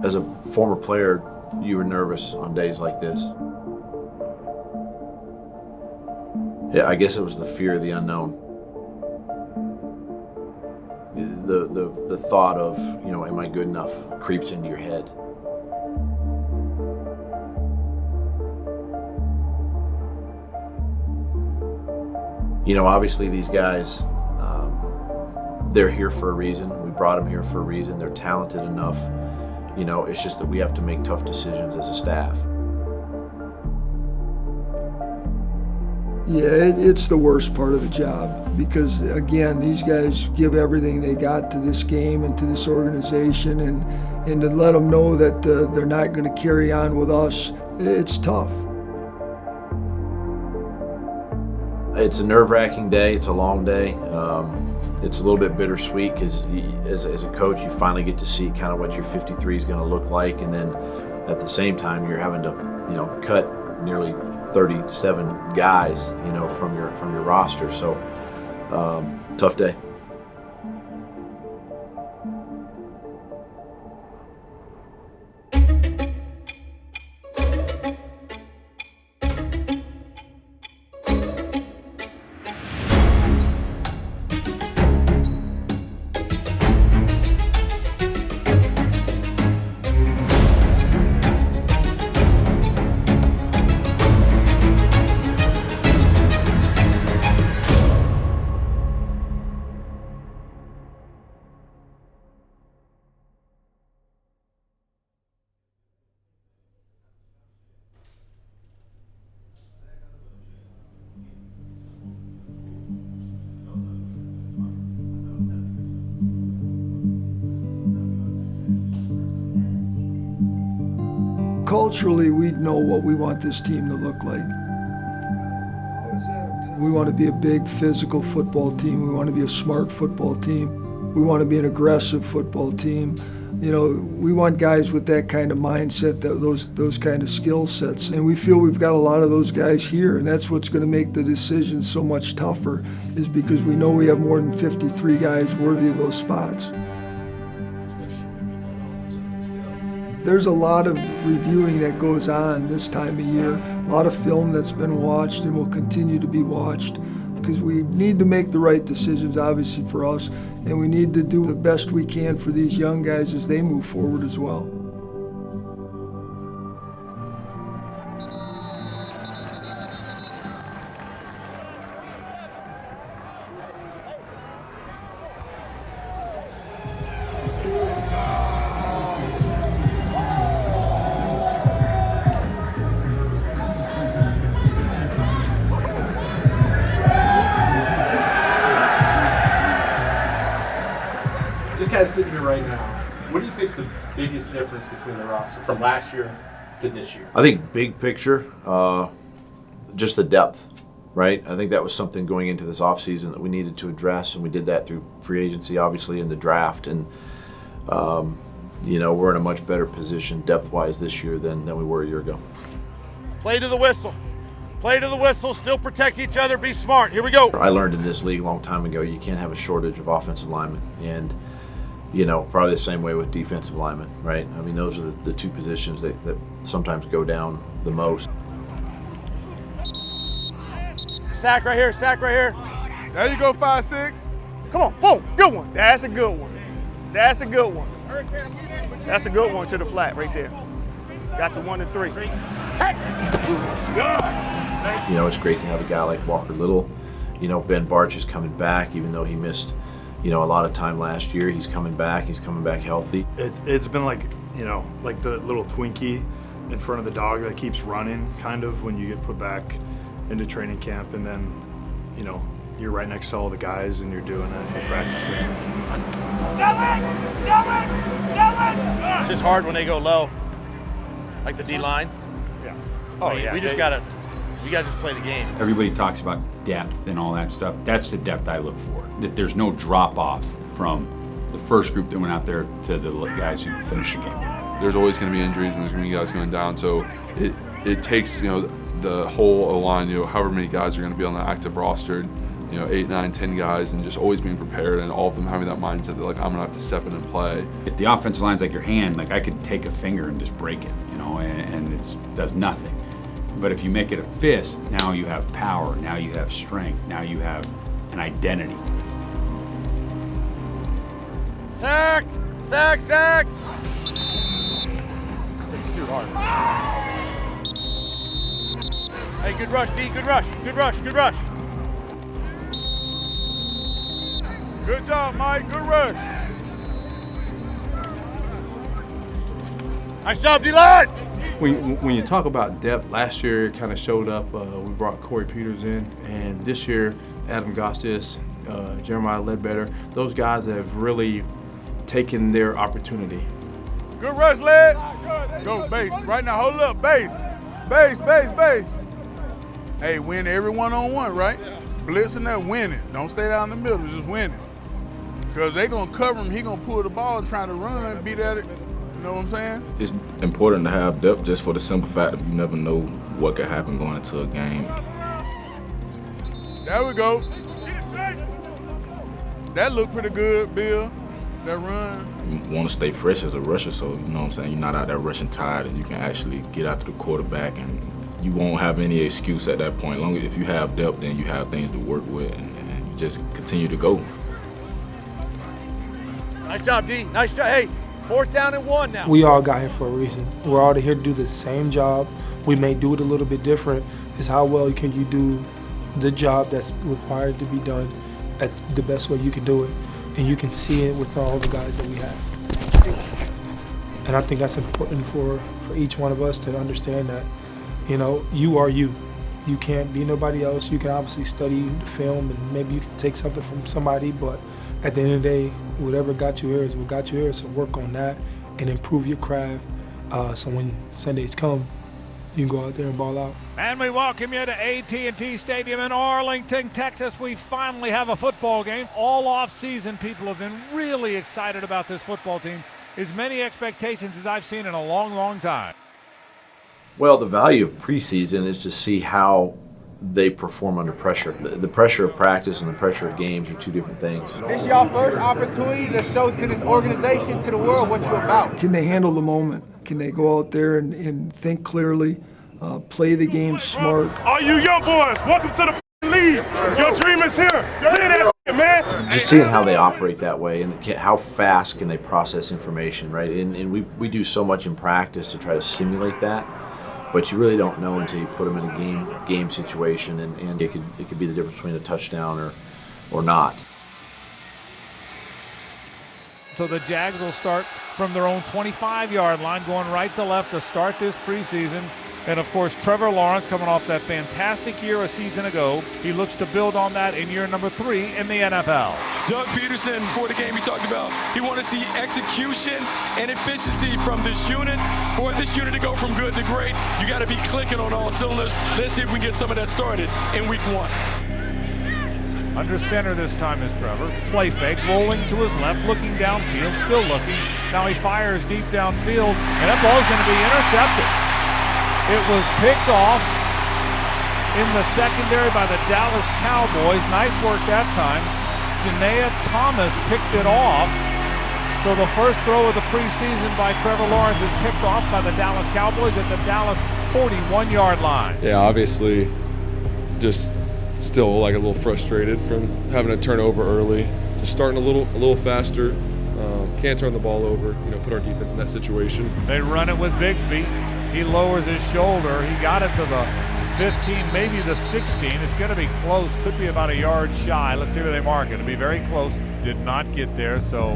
As a former player, you were nervous on days like this. Yeah, I guess it was the fear of the unknown. The thought of, am I good enough, creeps into your head. Obviously these guys, they're here for a reason. We brought them here for a reason. They're talented enough. It's just that we have to make tough decisions as a staff. Yeah, it's the worst part of the job because, again, these guys give everything they got to this game and to this organization, and to let them know that they're not going to carry on with us, it's tough. It's a nerve-wracking day. It's a long day. It's a little bit bittersweet because as a coach, you finally get to see kind of what your 53 is going to look like, and then at the same time, you're having to, cut nearly 37 guys, from your roster. So tough day. Culturally, we know what we want this team to look like. We want to be a big physical football team. We want to be a smart football team. We want to be an aggressive football team. We want guys with that kind of mindset, those kind of skill sets. And we feel we've got a lot of those guys here, and that's what's going to make the decisions so much tougher, is because we know we have more than 53 guys worthy of those spots. There's a lot of reviewing that goes on this time of year, a lot of film that's been watched and will continue to be watched, because we need to make the right decisions, obviously, for us, and we need to do the best we can for these young guys as they move forward as well. Sitting here right now, what do you think is the biggest difference between the roster from last year to this year? I think big picture, just the depth, right? I think that was something going into this offseason that we needed to address, and we did that through free agency, obviously, in the draft. And, we're in a much better position depth-wise this year than we were a year ago. Play to the whistle. Play to the whistle. Still protect each other. Be smart. Here we go. I learned in this league a long time ago, you can't have a shortage of offensive linemen. And probably the same way with defensive linemen, right? I mean, those are the two positions that sometimes go down the most. Sack right here, sack right here. There you go, 5-6. Come on, boom, good one. That's a good one. That's a good one. That's a good one to the flat right there. Got to 1 and 3. It's great to have a guy like Walker Little. Ben Barch is coming back, even though he missed a lot of time last year. He's coming back healthy. It's been like the little Twinkie in front of the dog that keeps running, kind of, when you get put back into training camp, and then you're right next to all the guys and you're doing it and practicing. It's just hard when they go low, like the D-line. Yeah. We just gotta just play the game. Everybody talks about depth and all that stuff. That's the depth I look for. That there's no drop off from the first group that went out there to the guys who finished the game. There's always going to be injuries and there's going to be guys going down. So it takes the whole line, however many guys are going to be on the active roster. 8, 9, 10 guys, and just always being prepared, and all of them having that mindset that, like, I'm gonna have to step in and play. The offensive line's like your hand. Like, I could take a finger and just break it, and it does nothing. But if you make it a fist, now you have power, now you have strength, now you have an identity. Sack! Sack! Sack! Hey, good rush, D. Good rush. Good rush. Good rush. Good job, Mike. Good rush. Nice job, D-line! When you talk about depth, last year it kind of showed up. We brought Corey Peters in, and this year Adam Gostis, Jeremiah Ledbetter, those guys have really taken their opportunity. Good rush, lad. Go base. Right now, hold up, base. Base, base, base. Hey, win every one-on-one, right? Blitzing there, win it. Don't stay down in the middle, just win it. Because they going to cover him, he going to pull the ball and try to run, beat at it. You know what I'm saying? It's important to have depth just for the simple fact that you never know what could happen going into a game. There we go. That looked pretty good, Bill. That run. You want to stay fresh as a rusher, so you know what I'm saying, you're not out there rushing tired, and you can actually get after the quarterback, and you won't have any excuse at that point. Long as if you have depth, then you have things to work with, and you just continue to go. Nice job, D. Nice job. Hey, 4th down and 1 now. We all got here for a reason. We're all here to do the same job. We may do it a little bit different. It's how well can you do the job that's required to be done at the best way you can do it. And you can see it with all the guys that we have. And I think that's important for each one of us to understand that, you are you. You can't be nobody else. You can obviously study the film and maybe you can take something from somebody, but at the end of the day, whatever got you here is what got you here, so work on that and improve your craft so when Sundays come, you can go out there and ball out. And we welcome you to AT&T Stadium in Arlington, Texas. We finally have a football game. All off-season, people have been really excited about this football team. As many expectations as I've seen in a long, long time. Well, the value of preseason is to see how they perform under pressure. The pressure of practice and the pressure of games are two different things. This is your first opportunity to show to this organization, to the world, what you're about. Can they handle the moment? Can they go out there and think clearly, play the game smart? All you young boys, welcome to the league. Your dream is here. Look at that shit, man. Just seeing how they operate that way and how fast can they process information, right? And we do so much in practice to try to simulate that, but you really don't know until you put them in a game situation, and it could be the difference between a touchdown or not. So the Jags will start from their own 25-yard line, going right to left to start this preseason. And, of course, Trevor Lawrence coming off that fantastic year a season ago. He looks to build on that in year number 3 in the NFL. Doug Peterson, before the game, he talked about he wanted to see execution and efficiency from this unit. For this unit to go from good to great, you got to be clicking on all cylinders. Let's see if we can get some of that started in week 1. Under center this time is Trevor. Play fake, rolling to his left, looking downfield, still looking. Now he fires deep downfield, and that ball's going to be intercepted. It was picked off in the secondary by the Dallas Cowboys. Nice work that time. Janaea Thomas picked it off. So the first throw of the preseason by Trevor Lawrence is picked off by the Dallas Cowboys at the Dallas 41-yard line. Yeah, obviously just still like a little frustrated from having a turnover early. Just starting a little faster. Can't turn the ball over, put our defense in that situation. They run it with Bigsby. He lowers his shoulder. He got it to the 15, maybe the 16. It's going to be close. Could be about a yard shy. Let's see where they mark it. It'll be very close. Did not get there, so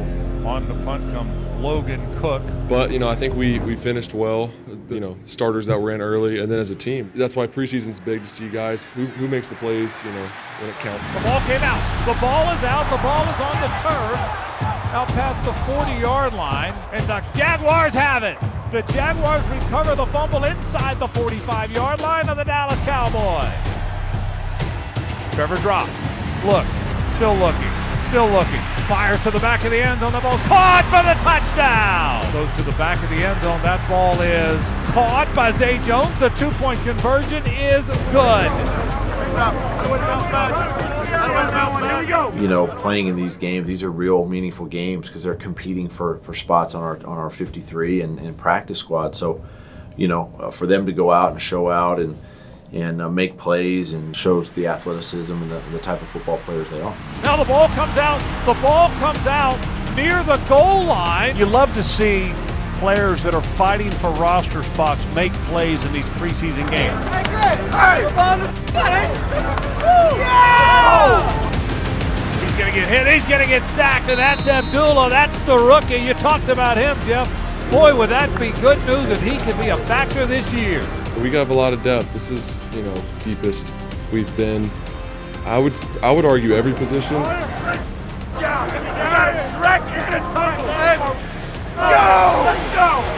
on the punt comes Logan Cook. But, I think we finished well, starters that were in early, and then as a team. That's why preseason's big, to see guys who makes the plays, when it counts. The ball came out. The ball is out. The ball is on the turf. Out past the 40-yard line, and the Jaguars have it. The Jaguars recover the fumble inside the 45-yard line of the Dallas Cowboys. Trevor drops, looks, still looking, fires to the back of the end zone. The ball's caught for the touchdown. Goes to the back of the end zone. That ball is caught by Zay Jones. The 2-point conversion is good. You know, playing in these games, these are real meaningful games because they're competing for spots on our 53 and practice squad. So, you know, for them to go out and show out and make plays and shows the athleticism and the type of football players they are. Now the ball comes out. The ball comes out near the goal line. You love to see players that are fighting for roster spots make plays in these preseason games. He's going to get hit. He's going to get sacked, and that's Abdullah. That's the rookie. You talked about him, Jeff. Boy, would that be good news if he could be a factor this year. We have a lot of depth. This is, you know, deepest we've been. I would argue every position.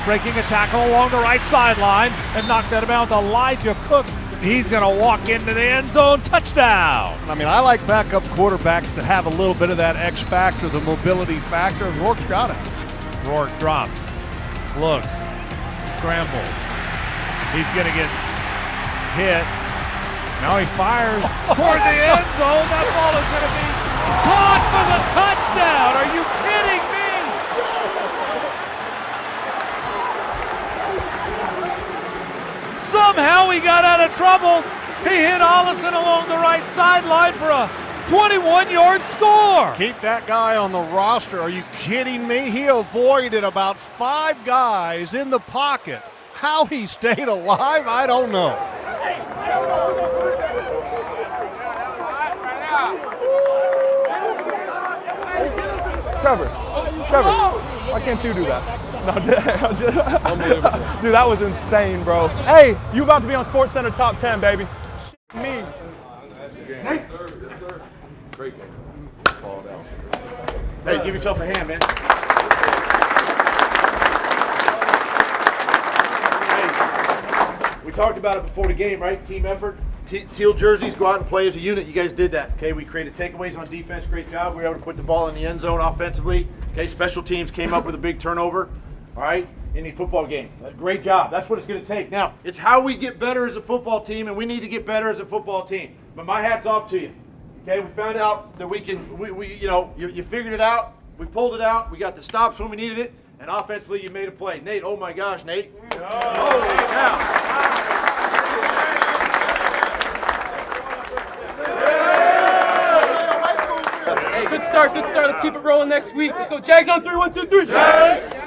Breaking a tackle along the right sideline and knocked out of bounds. Elijah Cooks. He's going to walk into the end zone. Touchdown. I mean, I like backup quarterbacks that have a little bit of that X factor, the mobility factor, and Rourke's got it. Rourke drops, looks, scrambles. He's going to get hit. Now he fires toward the end zone. That ball is going to be caught for the touchdown. Are you kidding me? Somehow he got out of trouble. He hit Ollison along the right sideline for a 21-yard score. Keep that guy on the roster. Are you kidding me? He avoided about 5 guys in the pocket. How he stayed alive, I don't know. Trevor, why can't you do that? No, dude, that was insane, bro. Hey, you about to be on SportsCenter Top 10, baby. Me. Yes, sir. Great game. Hey, give yourself a hand, man. Hey, we talked about it before the game, right? Team effort. Teal jerseys, go out and play as a unit. You guys did that. Okay, we created takeaways on defense. Great job. We were able to put the ball in the end zone offensively. Okay, special teams came up with a big turnover. All right, in the football game. Great job. That's what it's going to take. Now, it's how we get better as a football team, and we need to get better as a football team. But my hat's off to you. Okay, we found out that we can. You figured it out. We pulled it out. We got the stops when we needed it, and offensively, you made a play. Nate, oh my gosh, Nate. Holy cow. Hey, good start. Let's keep it rolling next week. Let's go Jags on 3, 1, 2, 3. Jags!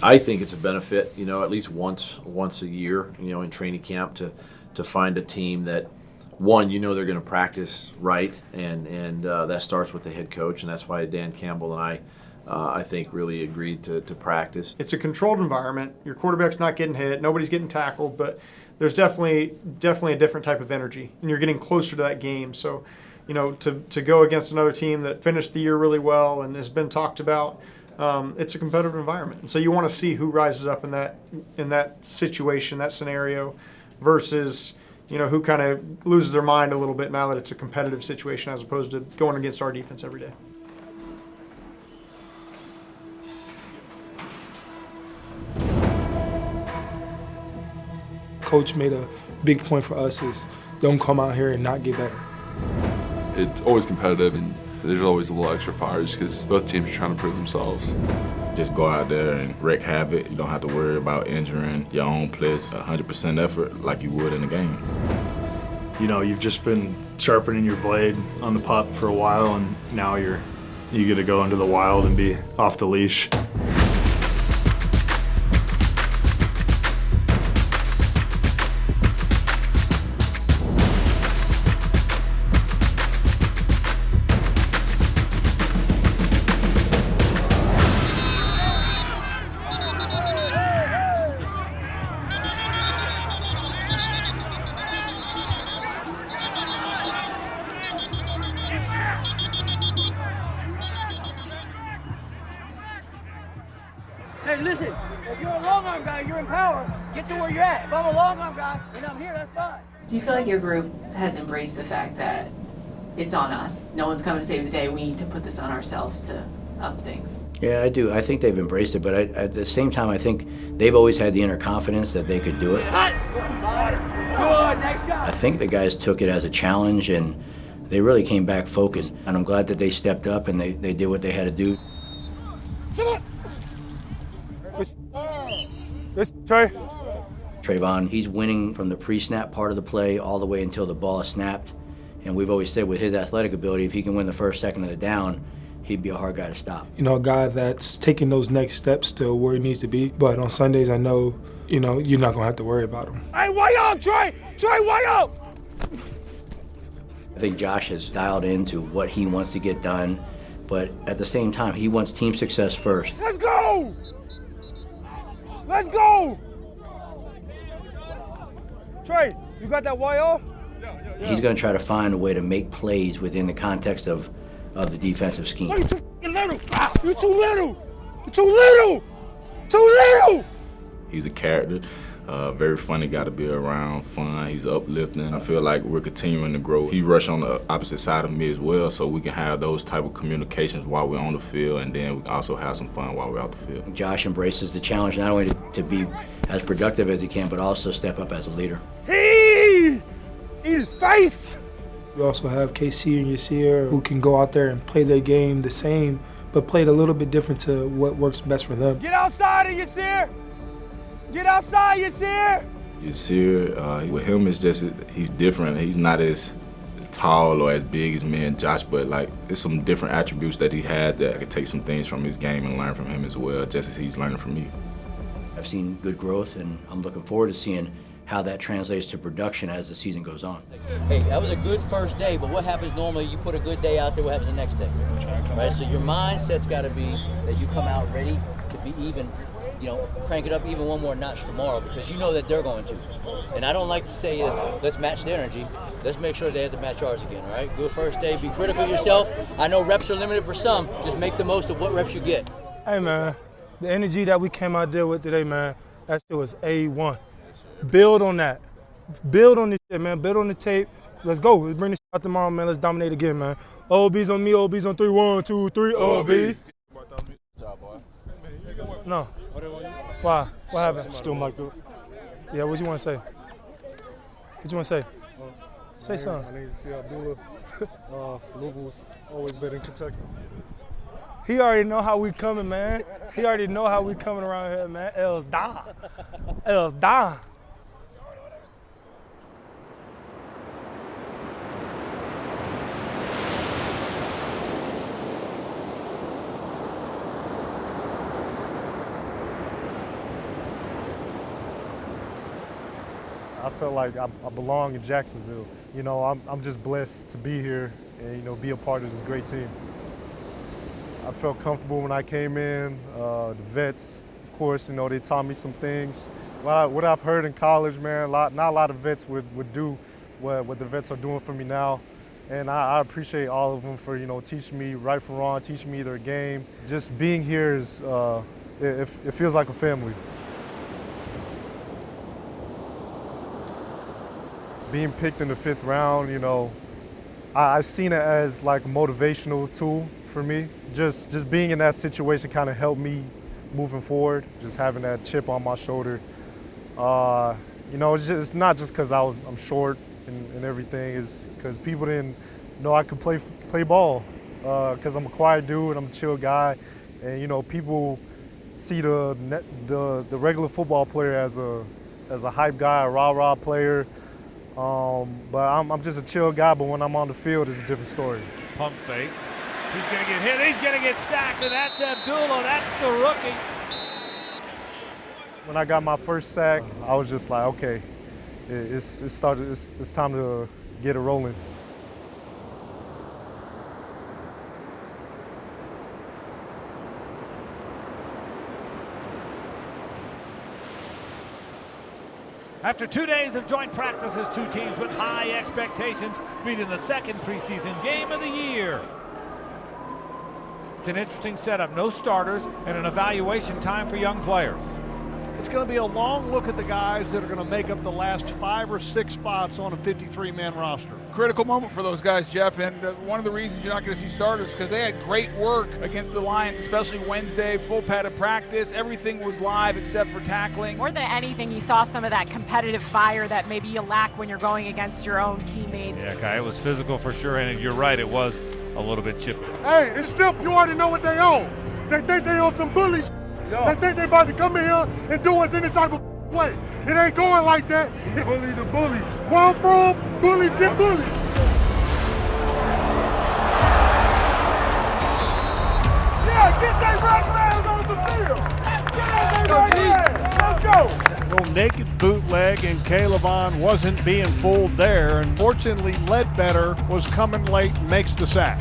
I think it's a benefit, at least once a year, in training camp to find a team that, one, they're going to practice right, and that starts with the head coach, and that's why Dan Campbell and I think really agreed to practice. It's a controlled environment. Your quarterback's not getting hit. Nobody's getting tackled, but there's definitely a different type of energy, and you're getting closer to that game. So, to go against another team that finished the year really well and has been talked about, it's a competitive environment. And so you want to see who rises up in that situation, that scenario, versus who kind of loses their mind a little bit now that it's a competitive situation as opposed to going against our defense every day. Coach made a big point for us is don't come out here and not get better. It's always competitive, and there's always a little extra fire just because both teams are trying to prove themselves. Just go out there and wreak havoc. You don't have to worry about injuring your own players. 100% effort like you would in a game. You've just been sharpening your blade on the pup for a while, and now you get to go into the wild and be off the leash. Hey, listen, if you're a long arm guy, you're in power, get to where you're at. If I'm a long arm guy and I'm here, that's fine. Do you feel like your group has embraced the fact that it's on us? No one's coming to save the day. We need to put this on ourselves to of things. Yeah, I do. I think they've embraced it, but at the same time, I think they've always had the inner confidence that they could do it. I think the guys took it as a challenge, and they really came back focused. And I'm glad that they stepped up and they did what they had to do. This Trey. Trayvon, he's winning from the pre-snap part of the play all the way until the ball is snapped. And we've always said with his athletic ability, if he can win the first, second of the down, he'd be a hard guy to stop. You know, a guy that's taking those next steps to where he needs to be. But on Sundays, I know, you know, you're not going to have to worry about him. Hey, why up, Trey? Trey, why up? I think Josh has dialed into what he wants to get done, but at the same time, he wants team success first. Let's go! Let's go! Trey, you got that Y off? He's going to try to find a way to make plays within the context of the defensive scheme. You too little! You too little! You too little! Too little! He's a character, very funny guy to be around, fun, he's uplifting. I feel like we're continuing to grow. He rushed on the opposite side of me as well, so we can have those type of communications while we're on the field, and then we can also have some fun while we're out the field. Josh embraces the challenge not only to be as productive as he can, but also step up as a leader. Eat his face! You also have KC and Yasir who can go out there and play their game the same, but play it a little bit different to what works best for them. Get outside of Yasir! Get outside, Yasir! Yasir, with him, it's just, he's different. He's not as tall or as big as me and Josh, but like, there's some different attributes that he has that I could take some things from his game and learn from him as well, just as he's learning from me. I've seen good growth, and I'm looking forward to seeing how that translates to production as the season goes on. Hey, that was a good first day, but what happens normally, you put a good day out there, what happens the next day? Right, so your mindset's gotta be that you come out ready to be even, you know, crank it up even one more notch tomorrow, because you know that they're going to. And I don't like to say, let's match their energy. Let's make sure they have to match ours again, all right? Good first day, be critical of yourself. I know reps are limited for some, just make the most of what reps you get. Hey man, the energy that we came out there with today, man, that shit was A1. Build on that. Build on this shit, man. Build on the tape. Let's go. Let's bring this shit out tomorrow, man. Let's dominate again, man. OBs on me, OBs on 3. 1, 2, 3, OBs. No. Why? What happened? Still might good. Yeah, what you want to say? What you want to say? Say something. I need to see Abdullah. Louisville's always been in Kentucky. He already know how we coming, man. He already know how we coming around here, man. Els da. Els da. I felt like I belong in Jacksonville. You know, I'm just blessed to be here and, you know, be a part of this great team. I felt comfortable when I came in. The vets, of course, you know, they taught me some things. What I've heard in college, man, not a lot of vets would do what the vets are doing for me now. And I appreciate all of them for, you know, teaching me right from wrong, teaching me their game. Just being here is, it feels like a family. Being picked in the 5th round, you know, I've seen it as like a motivational tool for me. Just being in that situation kind of helped me moving forward, just having that chip on my shoulder. You know, it's not just because I'm short and everything, it's because people didn't know I could play ball, because I'm a quiet dude, I'm a chill guy, and you know, people see the regular football player as a hype guy, a rah-rah player. But I'm just a chill guy, but when I'm on the field, it's a different story. Pump fakes. He's going to get hit. He's going to get sacked, and that's Abdullah. That's the rookie. When I got my first sack, I was just like, okay, it's time to get it rolling. After 2 days of joint practices, two teams with high expectations meet in the second preseason game of the year. It's an interesting setup, no starters, and an evaluation time for young players. It's going to be a long look at the guys that are going to make up the last 5 or 6 spots on a 53-man roster. Critical moment for those guys, Jeff, and one of the reasons you're not going to see starters because they had great work against the Lions, especially Wednesday, full padded practice. Everything was live except for tackling. More than anything, you saw some of that competitive fire that maybe you lack when you're going against your own teammates. Yeah, Kai, it was physical for sure, and you're right, it was a little bit chippy. Hey, it's simple. You already know what they own. They think they own some bullies. They think they about to come in here and do us any type of way. It ain't going like that. Bully the bullies. Where I'm from, bullies get bullied. Yeah, get that right man on the field. Get that right man. Let's go. Well, naked bootleg and Calebon wasn't being fooled there. Unfortunately, Ledbetter was coming late and makes the sack.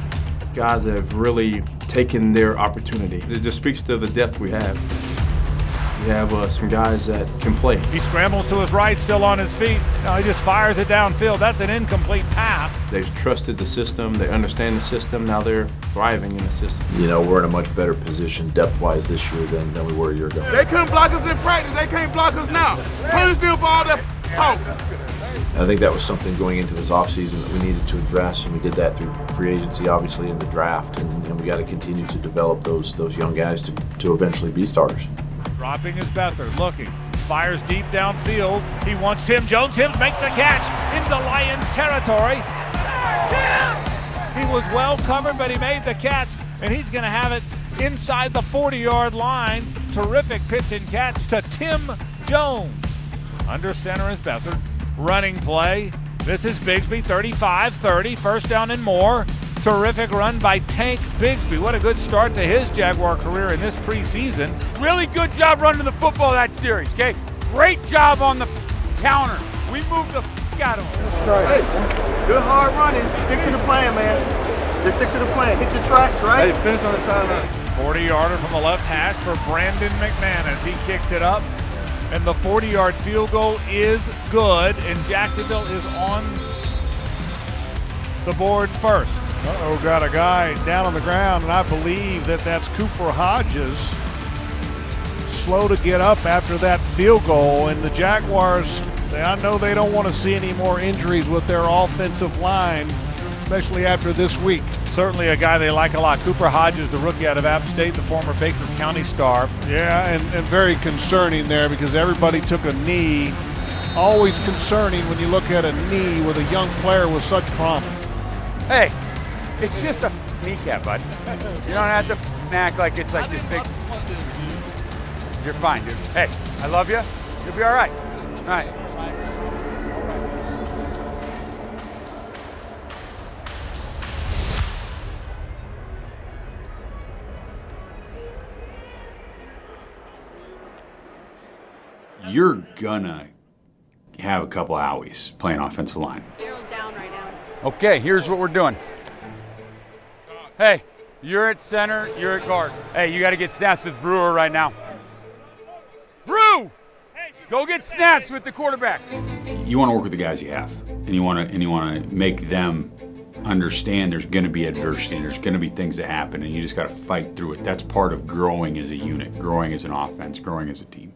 Guys have really taken their opportunity. It just speaks to the depth we have. We have some guys that can play. He scrambles to his right, still on his feet. Now he just fires it downfield. That's an incomplete pass. They've trusted the system. They understand the system. Now they're thriving in the system. You know, we're in a much better position depth-wise this year than we were a year ago. They couldn't block us in practice. They can't block us now. Punish them for all that talk. I think that was something going into this offseason that we needed to address, and we did that through free agency, obviously, in the draft, and we got to continue to develop those young guys to eventually be starters. Dropping his Beathard, looking, fires deep downfield. He wants Tim Jones. Tim make the catch into Lions territory. He was well covered, but he made the catch, and he's going to have it inside the 40-yard line. Terrific pitch and catch to Tim Jones. Under center is Beathard. Running play. This is Bigsby, 35-30, first down and more. Terrific run by Tank Bigsby. What a good start to his Jaguar career in this preseason. Really good job running the football that series, okay? Great job on the counter. We moved the out of him. Hey, good hard running. Stick to the plan, man. Just stick to the plan. Hit your tracks, right? Hey, finish on the sideline. 40-yarder from the left hash for Brandon McMahon as he kicks it up. And the 40-yard field goal is good, and Jacksonville is on the board first. Uh-oh, got a guy down on the ground, and I believe that's Cooper Hodges. Slow to get up after that field goal, and the Jaguars, I know they don't want to see any more injuries with their offensive line, especially after this week. Certainly a guy they like a lot. Cooper Hodges, the rookie out of App State, the former Baker County star. Yeah, and very concerning there because everybody took a knee. Always concerning when you look at a knee with a young player with such promise. Hey, it's just a kneecap, bud. You don't have to act like it's like this big. You're fine, dude. Hey, I love you. You'll be all right. All right. You're gonna have a couple owies playing offensive line. Okay, here's what we're doing. Hey, you're at center, you're at guard. Hey, you got to get snaps with Brewer right now. Brew! Go get snaps with the quarterback. You want to work with the guys you have, and you want to make them understand there's going to be adversity, and there's going to be things that happen, and you just got to fight through it. That's part of growing as a unit, growing as an offense, growing as a team.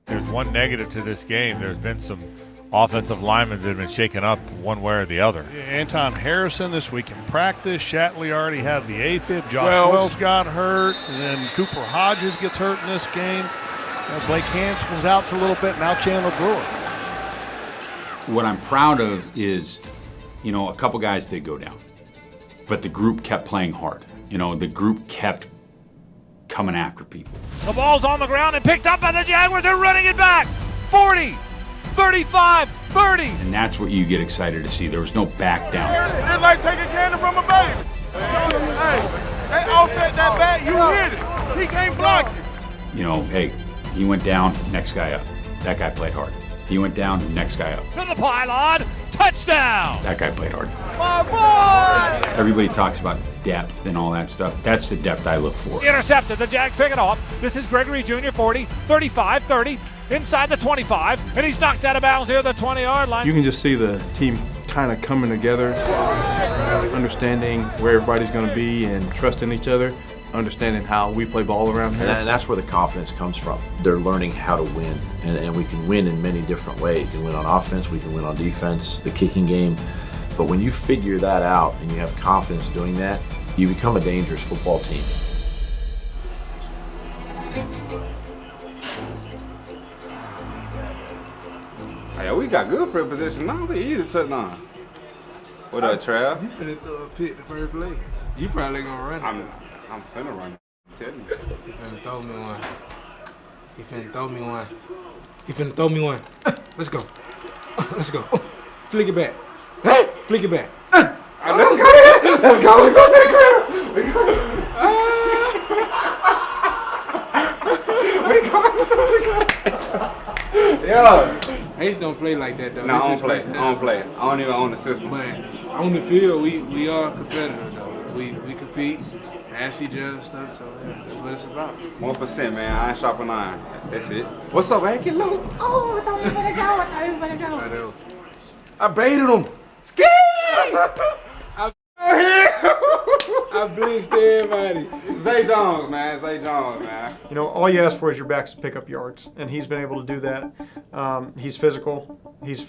There's one negative to this game. There's been some offensive linemen that have been shaken up one way or the other. Anton Harrison this week in practice. Shatley already had the AFib. Josh Wells got hurt. And then Cooper Hodges gets hurt in this game. Blake Hansman's out for a little bit. Now Chandler Brewer. What I'm proud of is, a couple guys did go down, but the group kept playing hard. The group kept coming after people. The ball's on the ground and picked up by the Jaguars. They're running it back. 40, 35, 30. And that's what you get excited to see. There was no back down. It's like taking candy from a baby. Hey, they offset that back, you hit it. He can't block you. Hey, he went down, next guy up. That guy played hard. He went down, next guy up. To the pylon, touchdown. That guy played hard. My boy! Everybody talks about depth and all that stuff. That's the depth I look for. Intercepted, the Jags pick it off. This is Gregory Jr., 40, 35, 30, inside the 25, and he's knocked out of bounds here at the 20-yard line. You can just see the team kind of coming together, understanding where everybody's going to be and trusting each other. understanding how we play ball around here. And that's where the confidence comes from. They're learning how to win, and we can win in many different ways. We can win on offense, we can win on defense, the kicking game. But when you figure that out and you have confidence doing that, you become a dangerous football team. Hey, we got good field position now. We easy touchdown. What up, Trav? You finna throw a pick the first play. You probably gonna run it. I'm finna run. Tell me. He finna throw me one. He finna throw me one. He finna throw me one. Let's go. Let's go. Flick it back. Flick it back. Let's go. Let's go. We go to the crib. We go to the crib. Yo. Hayes don't play like that though. No, I don't play. I don't play. I don't even own the system. But on the field, we are competitors though. We compete, pass each other stuff. So yeah, that's what it's about. 1%, man. Iron sharpen iron. That's it. What's up, man? Get loose. Oh, I thought you better go. I thought you better go. I baited him. Ski! I blitzed everybody. Zay Jones, man. Zay Jones, man. You know, all you ask for is your backs to pick up yards, and he's been able to do that. He's physical.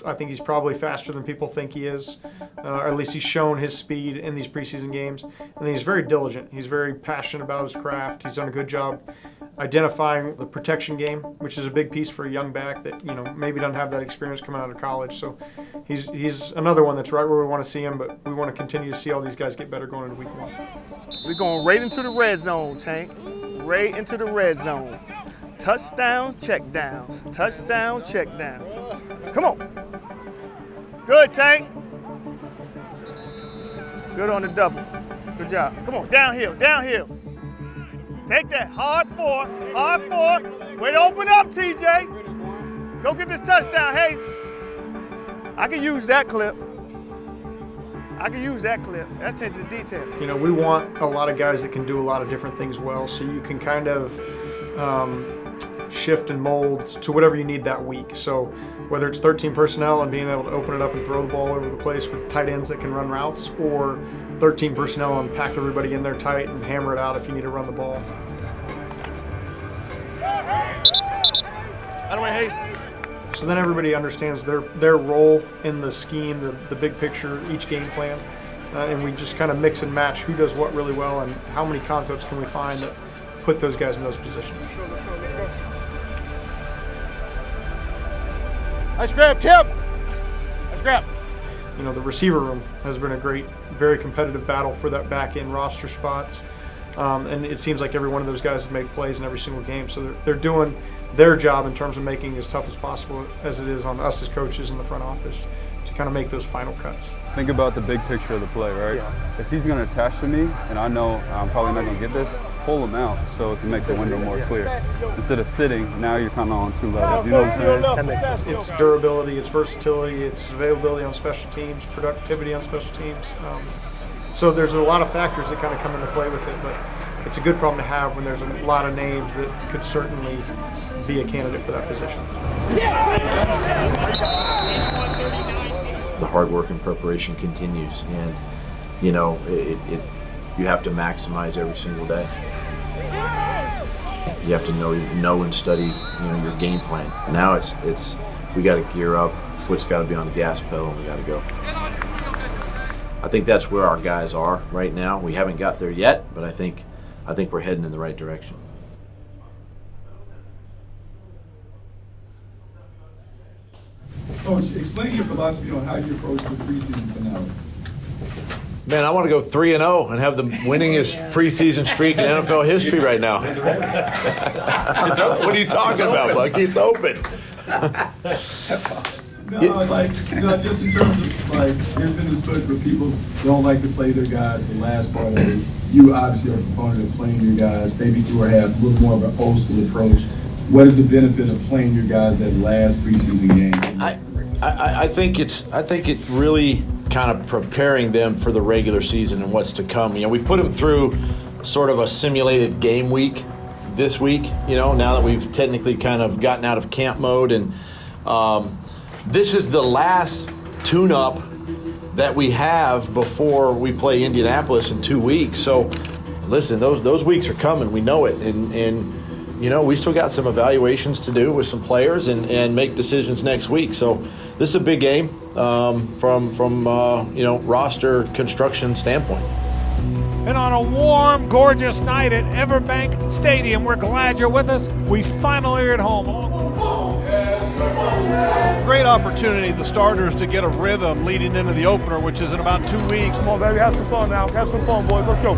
I think he's probably faster than people think he is, or at least he's shown his speed in these preseason games. And then he's very diligent. He's very passionate about his craft. He's done a good job identifying the protection game, which is a big piece for a young back that, you know, maybe doesn't have that experience coming out of college. So he's another one that's right where we want to see him, but we want to continue to see all these guys get better going into week 1. We're going right into the red zone, Tank. Right into the red zone. Touchdowns, check downs. Touchdown, check down. Come on. Good, Tank. Good on the double. Good job. Come on, downhill, downhill. Take that. Hard four. Hard four. Way to open up, TJ. Go get this touchdown, Hayes. I can use that clip. I can use that clip. That's attention to detail. You know, we want a lot of guys that can do a lot of different things well, so you can kind of shift and mold to whatever you need that week. So whether it's 13 personnel and being able to open it up and throw the ball over the place with tight ends that can run routes, or 13 personnel and pack everybody in there tight and hammer it out if you need to run the ball. Out of my Hayes. So then everybody understands their role in the scheme, the big picture, each game plan, and we just kind of mix and match who does what really well and how many concepts can we find that put those guys in those positions. Let's go, let's go. Nice grab, Kip. Nice grab. You know, the receiver room has been a great, very competitive battle for that back end roster spots. And it seems like every one of those guys has made plays in every single game. So they're doing their job in terms of making it as tough as possible as it is on us as coaches in the front office to kind of make those final cuts. Think about the big picture of the play, right? Yeah. If he's going to attach to me and I know I'm probably not going to get this, pull him out so it can make the window more clear. Instead of sitting, now you're kind of on 2 levels. You know what I'm saying? It's durability, it's versatility, it's availability on special teams, productivity on special teams. So there's a lot of factors that kind of come into play with it, but it's a good problem to have when there's a lot of names that could certainly be a candidate for that position. The hard work and preparation continues, and you know you have to maximize every single day. You have to know and study, you know, your game plan. Now it's we got to gear up. Foot's got to be on the gas pedal, and we got to go. I think that's where our guys are right now. We haven't got there yet, but I think we're heading in the right direction. Coach, explain your philosophy on how you approach the preseason finale. Man, I want to go 3-0 and have the winningest preseason streak in NFL history right now. What are you talking about, Bucky? It's open. That's awesome. No, just in terms of, there's been this push where people don't like to play their guys the last part of it. You obviously are a proponent of playing your guys, maybe you have a little more of an old school approach. What is the benefit of playing your guys that last preseason game? I think it's really kind of preparing them for the regular season and what's to come. You know, we put them through sort of a simulated game week this week, you know, now that we've technically kind of gotten out of camp mode, and this is the last tune-up that we have before we play Indianapolis in 2 weeks. So Listen, those weeks are coming. We know it, and you know, we still got some evaluations to do with some players and make decisions next week. So this is a big game from you know, roster construction standpoint. And on a warm, gorgeous night at Everbank Stadium, we're glad you're with us. We finally are at home. Great opportunity, the starters, to get a rhythm leading into the opener, which is in about 2 weeks. Come on, baby, have some fun now. Have some fun, boys. Let's go.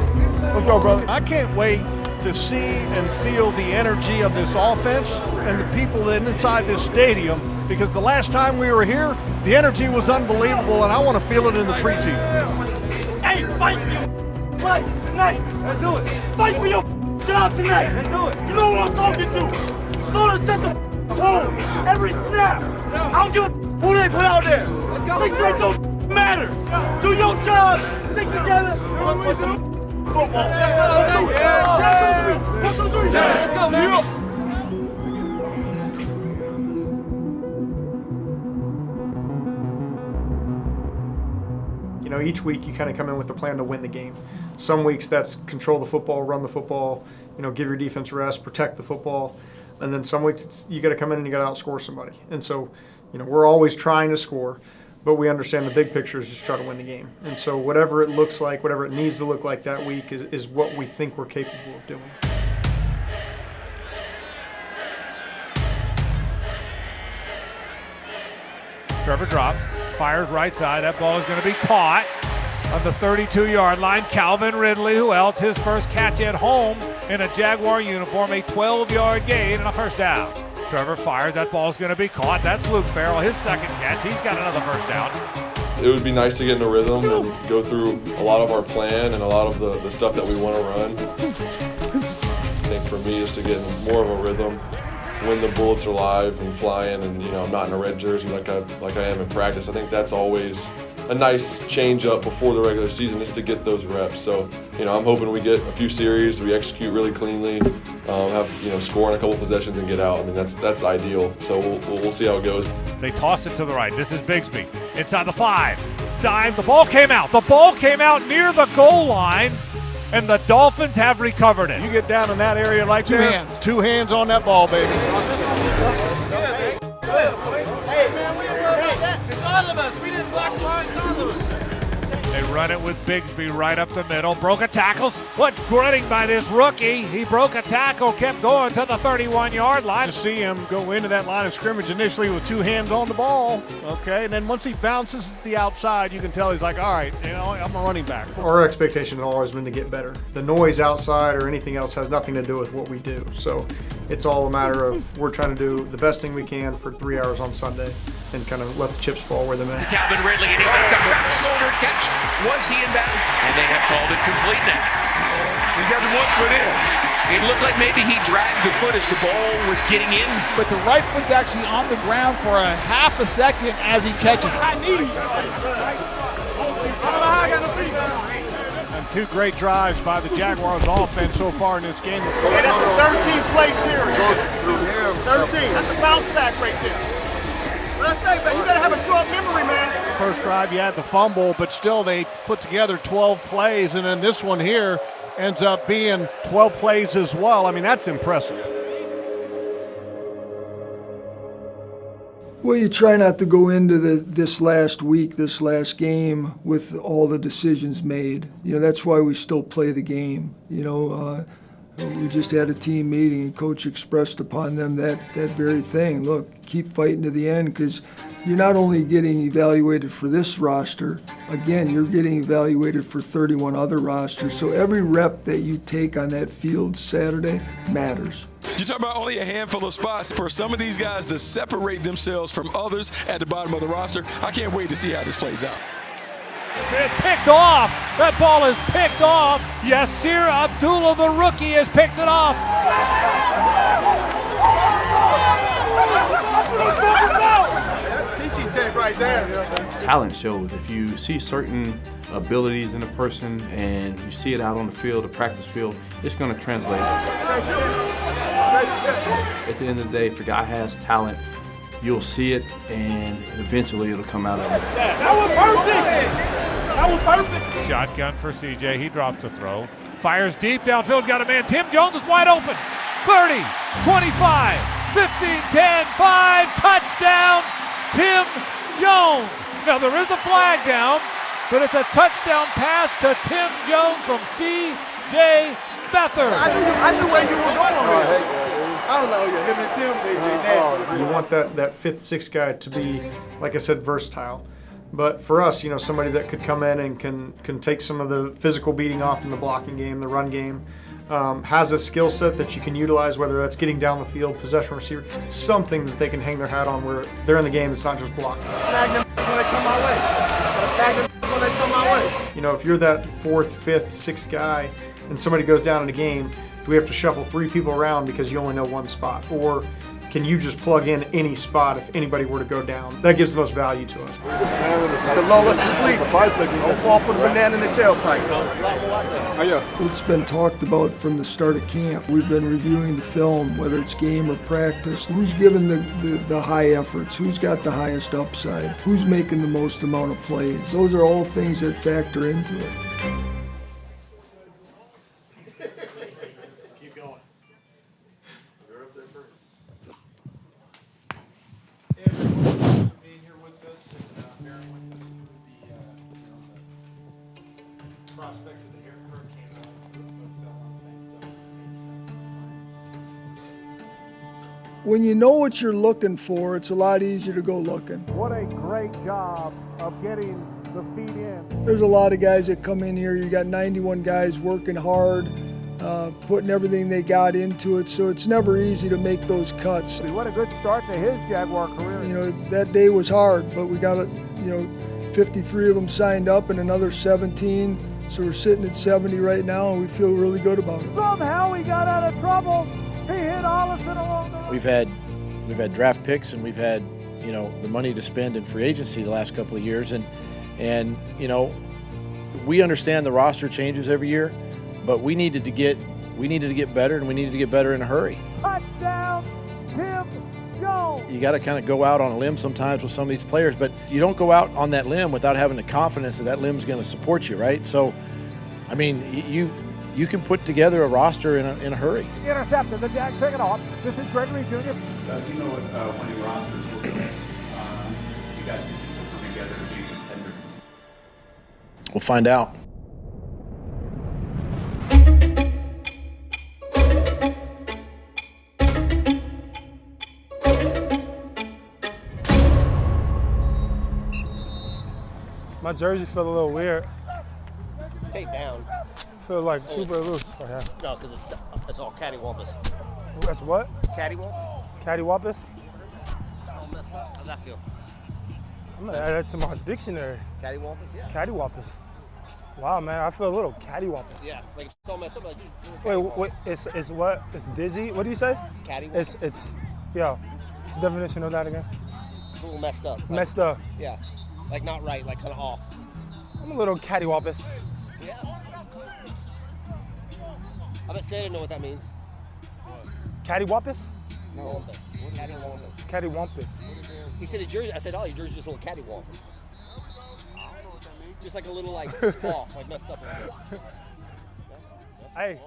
Let's go, brother. I can't wait to see and feel the energy of this offense and the people that inside this stadium, because the last time we were here, the energy was unbelievable, and I want to feel it in the preseason. Hey, fight tonight. Let's do it. Fight for your job tonight. Let's do it. You know what I'm talking to. Starters set the tone every snap. I don't give a who they put out there. Six play don't matter. Do your job. Stick together. And win some football. Let's do it. 1, 2, 3. Let's go, man. You know, each week you kind of come in with a plan to win the game. Some weeks that's control the football, run the football, you know, give your defense rest, protect the football. And then some weeks you got to come in and you got to outscore somebody. And so, you know, we're always trying to score, but we understand the big picture is just try to win the game. And so whatever it looks like, whatever it needs to look like that week is what we think we're capable of doing. Trevor drops, fires right side. That ball is going to be caught on the 32-yard line. Calvin Ridley, who else? His first catch at home in a Jaguar uniform, a 12-yard gain and a first down. Trevor fires. That ball's going to be caught. That's Luke Farrell, his second catch. He's got another first down. It would be nice to get in a rhythm and go through a lot of our plan and a lot of the stuff that we want to run. I think for me is to get in more of a rhythm when the bullets are live and flying, and you know, I'm not in a red jersey like I am in practice. I think that's always a nice change up before the regular season, is to get those reps. So, you know, I'm hoping we get a few series, we execute really cleanly, have, you know, score in a couple possessions and get out. I mean, that's ideal. So we'll see how it goes. They toss it to the right. This is Bigsby inside the 5. Dive. The ball came out. The ball came out near the goal line, and the Dolphins have recovered it. You get down in that area like that. 2 hands on that ball, baby. Hey, man, we didn't worry about that. It's all of us. We didn't block the line. It's all of us. They run it with Bigsby right up the middle. Broke a tackle. What gritting by this rookie. He broke a tackle, kept going to the 31-yard line. To see him go into that line of scrimmage initially with 2 hands on the ball, okay, and then once he bounces the outside, you can tell he's like, all right, you know, I'm a running back. Our expectation has always been to get better. The noise outside or anything else has nothing to do with what we do. So it's all a matter of we're trying to do the best thing we can for 3 hours on Sunday and kind of let the chips fall where they're meant. Calvin Ridley, and he makes a back shoulder catch. Was he in bounds? And they have called it complete now. He got the 1 foot in. It looked like maybe he dragged the foot as the ball was getting in. But the right foot's actually on the ground for a half a second as he catches it. And 2 great drives by the Jaguars offense so far in this game. Hey, that's a 13-play series. 13. That's a bounce back right there. What I say, man, you gotta have a short memory, man. First drive, you had the fumble, but still they put together 12 plays, and then this one here ends up being 12 plays as well. I mean, that's impressive. Well, you try not to go into this last week, this last game, with all the decisions made. You know, that's why we still play the game. You know, we just had a team meeting, and Coach expressed upon them that very thing. Look, keep fighting to the end, because you're not only getting evaluated for this roster, again, you're getting evaluated for 31 other rosters. So every rep that you take on that field Saturday matters. You talk about only a handful of spots for some of these guys to separate themselves from others at the bottom of the roster. I can't wait to see how this plays out. It's picked off. That ball is picked off. Yasir Abdullah, the rookie, has picked it off. That's teaching tape right there. Talent shows. If you see certain abilities in a person and you see it out on the field, the practice field, it's going to translate. At the end of the day, if a guy has talent, you'll see it, and eventually it'll come out of it. That was perfect. That was perfect. Shotgun for CJ. He drops the throw. Fires deep downfield, got a man. Tim Jones is wide open. 30, 25, 15, 10, 5, touchdown, Tim Jones. Now there is a flag down, but it's a touchdown pass to Tim Jones from C.J. Beathard. I knew where you were going. I was like, oh yeah, him and Tim, they nasty. You want that fifth, sixth guy to be, like I said, versatile. But for us, you know, somebody that could come in and can take some of the physical beating off in the blocking game, the run game, has a skill set that you can utilize, whether that's getting down the field, possession receiver, something that they can hang their hat on where they're in the game, it's not just blocking. Snag them when they come my way. Snag them when they come my way. You know, if you're that fourth, fifth, sixth guy and somebody goes down in a game, do we have to shuffle 3 people around because you only know one spot? Or can you just plug in any spot if anybody were to go down? That gives the most value to us. The lowest sleep. Don't fall for the banana in the tailpipe. Oh, yeah. It's been talked about from the start of camp. We've been reviewing the film, whether it's game or practice. Who's given the high efforts? Who's got the highest upside? Who's making the most amount of plays? Those are all things that factor into it. When you know what you're looking for, it's a lot easier to go looking. What a great job of getting the feet in. There's a lot of guys that come in here. You got 91 guys working hard, putting everything they got into it, so it's never easy to make those cuts. What a good start to his Jaguar career. You know, that day was hard, but we got 53 of them signed up and another 17. So we're sitting at 70 right now, and we feel really good about it. Somehow he got out of trouble. He hit Allison along the way. We've had draft picks, and we've had, you know, the money to spend in free agency the last couple of years, and you know, we understand the roster changes every year, but we needed to get better, and we needed to get better in a hurry. Touchdown, Tim Jones. You got to kind of go out on a limb sometimes with some of these players, but you don't go out on that limb without having the confidence that that limb's going to support you, right? So, I mean, you can put together a roster in a hurry. Intercepted. The Jags pick it off. This is Gregory Jr. Do you know what one of your rosters looks like? You guys think you can come together to be a contender? We'll find out. My jersey felt a little weird. It's taped down. Feel like super loose. No, because it's all cattywampus. That's what? Cattywamp? Cattywampus? How's that feel? I'm gonna add that to my dictionary. Cattywampus, yeah. Cattywampus. Wow, man, I feel a little cattywampus. Yeah, like it's all messed up. Like, Wait, it's what? It's dizzy? What do you say? Cattywampus. It's what's the definition of that again? It's a little messed up. Like, Messed up. Yeah, like not right, like kind of off. I'm a little cattywampus. Yeah. I bet Say didn't know what that means. Cattywampus? No. Cattywampus. Cattywampus. He said his jersey. I said, oh, your jersey's just a little cattywampus. Just like a little like off, like messed up. Hey.